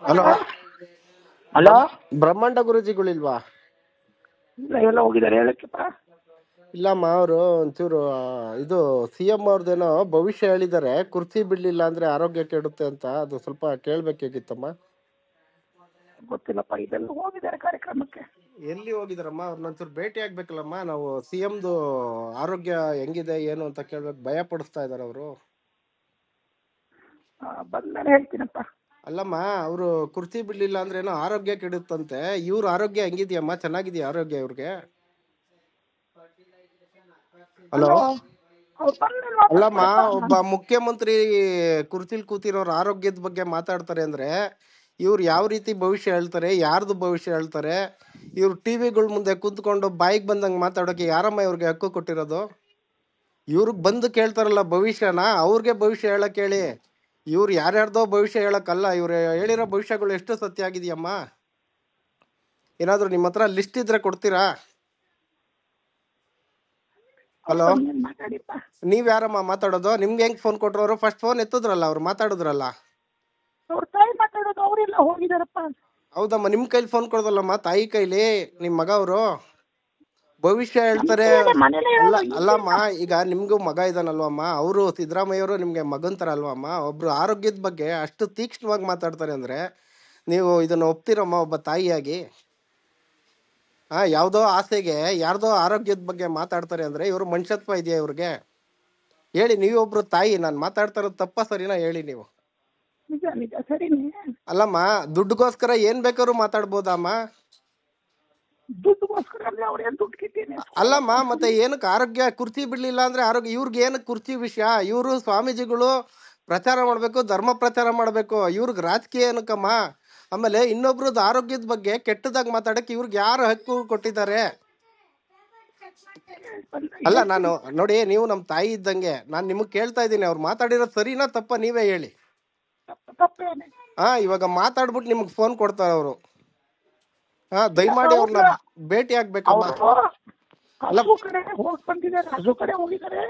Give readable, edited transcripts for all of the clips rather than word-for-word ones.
Hello, hello. ಬ್ರಹ್ಮಾಂಡ ಗುರುಜಿಗಳಿಲ್ವಾ? ಇಲ್ಲ, ಎಲ್ಲ ಹೋಗಿದ್ದಾರೆ ಹೇಳಕ್ಕಿಪ್ಪ. ಇಲ್ಲಮ್ಮ, ಅವರು ಒಂಚೂರು ಇದು CM ಅವ್ರದ್ದೇನೋ ಭವಿಷ್ಯ ಹೇಳಿದ್ದಾರೆ, ಕುರ್ಚಿ ಬಿಡ್ಲಿಲ್ಲ ಅಂದ್ರೆ ಆರೋಗ್ಯ ಕೆಡುತ್ತೆ ಅಂತ. ಅದು ಸ್ವಲ್ಪ ಕೇಳ್ಬೇಕಾಗಿತ್ತಮ್ಮ. ಗೊತ್ತಿಲ್ಲಪ್ಪ, ಇದೆಲ್ಲ ಹೋಗಿದ್ದಾರೆ ಕಾರ್ಯಕ್ರಮಕ್ಕೆ. ಎಲ್ಲಿ ಹೋಗಿದಾರಮ್ಮ? ಅವ್ರನ್ನೊಂಚೂರು ಭೇಟಿ ಆಗ್ಬೇಕಲ್ಲಮ್ಮ. ನಾವು CMದು ಆರೋಗ್ಯ ಹೆಂಗಿದೆ ಏನು ಅಂತ ಕೇಳ್ಬೇಕು. ಭಯ ಪಡಿಸ್ತಾ ಇದಾರೆ ಅವರು. ಬಂದ್ಮೇಲೆ ಹೇಳ್ತೀನಪ್ಪ. ಅಲ್ಲಮ್ಮ, ಅವರು ಕುರ್ಚಿ ಬಿಡ್ಲಿಲ್ಲ ಅಂದ್ರೆ ಏನೋ ಆರೋಗ್ಯ ಕೆಡುತ್ತಂತೆ. ಇವ್ರ ಆರೋಗ್ಯ ಹೆಂಗಿದ್ಯಮ್ಮ? ಚೆನ್ನಾಗಿದ್ಯಾ ಆರೋಗ್ಯ ಇವ್ರಿಗೆ? ಹಲೋ. ಹಲೋ, ಅವ್ರು ಬಂದ್ಮೇಲೆ ವಾಪಸ್ ಅಲ್ಲಮ್ಮ, ಕೊಡಪ್ಪ. ಒಬ್ಬ ಮುಖ್ಯಮಂತ್ರಿ ಕುರ್ಚಿಲ್ ಕೂತಿರೋರ್ ಆರೋಗ್ಯದ ಬಗ್ಗೆ ಮಾತಾಡ್ತಾರೆ ಅಂದ್ರೆ ಇವ್ರು ಯಾವ ರೀತಿ ಭವಿಷ್ಯ ಹೇಳ್ತಾರೆ? ಯಾರ್ದು ಭವಿಷ್ಯ ಹೇಳ್ತಾರೆ? ಇವ್ರು ಟಿವಿಗಳ ಮುಂದೆ ಕೂತ್ಕೊಂಡು ಬಾಯಿಗೆ ಬಂದಂಗೆ ಮಾತಾಡೋಕೆ ಯಾರಮ್ಮ ಇವ್ರಿಗೆ ಹಕ್ಕು ಕೊಟ್ಟಿರೋದು? ಇವ್ರಿಗೆ ಬಂದು ಕೇಳ್ತಾರಲ್ಲ ಭವಿಷ್ಯನ, ಅವ್ರಿಗೆ ಭವಿಷ್ಯ ಹೇಳಕ್ ಹೇಳಿ. ಇವ್ರು ಯಾರ್ಯಾರ್ದೋ ಭವಿಷ್ಯ ಹೇಳಕ್ಕಲ್ಲ. ಇವ್ರು ಹೇಳಿರೋ ಭವಿಷ್ಯಗಳು ಎಷ್ಟು ಸತ್ಯ ಆಗಿದೆಯಮ್ಮ? ಏನಾದ್ರು ನಿಮ್ಮ ಹತ್ರ ಲಿಸ್ಟ್ ಇದ್ರೆ ಕೊಡ್ತೀರಾ? ಅವ್ರು ಹಲೋ, ಬಂದ್ಮೇಲೆ ಮಾತಾಡಿಪ್ಪ. ನೀವ್ ಯಾರಮ್ಮ ಮಾತಾಡೋದು? ನಿಮ್ಗೆ ಹೆಂಗ್ ಫೋನ್ ಕೊಟ್ರು? ಫಸ್ಟ್ ಫೋನ್ ಎತ್ತದ್ರಲ್ಲ, ಅವ್ರು ಮಾತಾಡಿದ್ರಲ್ಲ. ಅವ್ರ ತಾಯಿ ಮಾತಾಡೋದು, ಅವರೆಲ್ಲ ಹೋಗಿದಾರಪ್ಪ. ಹೌದಮ್ಮ, ನಿಮ್ ಕೈಲಿ ಫೋನ್ ಕೊಡೋದಲ್ಲಮ್ಮ, ತಾಯಿ ಕೈಲಿ. ನಿಮ್ ಮಗ ಅವರು ಭವಿಷ್ಯ ಹೇಳ್ತಾರೆ. ನಮ್ಗೆ ಮನೇಲೆ ಅಲ್ಲ ಇರೋದು ಅಲ್ಲಮ್ಮ, ಈಗೇನು? ಈಗ ನಿಮ್ಗೂ ಮಗ ಇದಾನಲ್ವಮ್ಮ, ಅವರು ಸಿದ್ದರಾಮಯ್ಯ ಅವರು ನಿಮ್ಗೆ ಮಗನ್ ತರ ಅಲ್ವಮ್ಮ? ಒಬ್ರು ಆರೋಗ್ಯದ ಬಗ್ಗೆ ಅಷ್ಟು ತೀಕ್ಷ್ಣವಾಗಿ ಮಾತಾಡ್ತಾರೆ ಅಂದ್ರೆ ನೀವು ಇದನ್ನ ಒಪ್ತಿರಮ್ಮ ಒಬ್ಬ ತಾಯಿಯಾಗಿ? ಯಾವ್ದೋ ಆಸೆಗೆ ಯಾರ್ದೋ ಆರೋಗ್ಯದ ಬಗ್ಗೆ ಮಾತಾಡ್ತಾರೆ ಅಂದ್ರೆ ಇವ್ರು ಮನುಷ್ಯತ್ವ ಇದೆಯಾ ಇವ್ರಿಗೆ? ಹೇಳಿ, ನೀವೊಬ್ರು ತಾಯಿ. ನಾನು ಮಾತಾಡ್ತಾ ಇರೋದು ತಪ್ಪ ಸರಿನಾ ಹೇಳಿ ನೀವು? ನಿಜ ನಿಜ, ಸರಿನೇ. ಅಲ್ಲಮ್ಮ, ದುಡ್ಡುಗೋಸ್ಕರ ಏನ್ ಬೇಕಾದ್ರೂ ಮಾತಾಡ್ಬೋದಮ್ಮ? ದುಡ್ಡುಗೋಸ್ಕರ ಅಂದ್ರೆ ಅವ್ರು ಏನ್ ದುಡ್ಡು ಕಿತ್ತೇನೆ ಅಲ್ಲಮ್ಮ, ಮತ್ತೆ ಏನಕ್ಕೆ ಆರೋಗ್ಯ ಕುರ್ಚಿ ಬಿಡ್ಲಿಲ್ಲ ಅಂದ್ರೆ ಆರೋಗ್ಯ? ಇವ್ರಿಗೆ ಏನಕ್ಕೆ ಕುರ್ಚಿ ವಿಷಯ? ಇವರು ಸ್ವಾಮೀಜಿಗಳು ಪ್ರಚಾರ ಮಾಡ್ಬೇಕು, ಧರ್ಮ ಪ್ರಚಾರ ಮಾಡ್ಬೇಕು. ಇವ್ರಿಗೆ ರಾಜಕೀಯ ಏನಕ್ಕಮ್ಮ? ಆಮೇಲೆ ಇನ್ನೊಬ್ರದ್ದು ಆರೋಗ್ಯದ ಬಗ್ಗೆ ಕೆಟ್ಟದಾಗ ಮಾತಾಡಕ್ ಇವ್ರಿಗೆ ಯಾರು ಹಕ್ಕು ಕೊಟ್ಟಿದ್ದಾರೆ? ಅಲ್ಲ, ನಾನು ನೋಡಿ, ನೀವು ನಮ್ಮ ತಾಯಿ ಇದ್ದಂಗೆ. ನಾನು ನಿಮಗ್ ಕೇಳ್ತಾ ಇದ್ದೀನಿ, ಅವ್ರು ಮಾತಾಡಿರೋದು ಸರಿನಾ ತಪ್ಪ ನೀವೇ ಹೇಳಿ. ತಪ್ಪೇನೆ. ಇವಾಗ ಮಾತಾಡ್ಬಿಟ್ಟು ನಿಮ್ಗೆ ಫೋನ್ ಕೊಡ್ತಾರೆ ಅವರು. ದಯಮಾಡಿ ಅವ್ರನ್ನ ಭೇಟಿ ಆಗ್ಬೇಕಮ್ಮ. ಅವರು ಅಲ್ಲ, ಹಸು ಕಡೆ ಹೋಗಿ ಬಂದಿದ್ದಾರೆ, ಹಸು ಕಡೆ ಹೋಗಿದ್ದಾರೆ.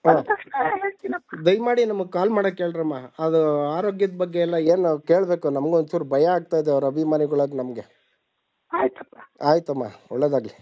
ಬಂದ ತಕ್ಷಣ ಹೇಳ್ತೀನಪ್ಪ. ದಯಮಾಡಿ ನಮಗ್ ಕಾಲ್ ಮಾಡಕ್ ಹೇಳ್ರಮ್ಮ. ಅದು ಆರೋಗ್ಯದ ಬಗ್ಗೆ ಎಲ್ಲ ಏನು ಕೇಳ್ಬೇಕು. ನಮ್ಗೊಂಚೂರು ಭಯ ಆಗ್ತಾ ಇದೆ ಅವ್ರ ಅಭಿಮಾನಿಗಳಾಗಿ ನಮ್ಗೆ. ಆಯ್ತಪ್ಪ. ಆಯ್ತಮ್ಮ, ಒಳ್ಳೇದಾಗ್ಲಿ.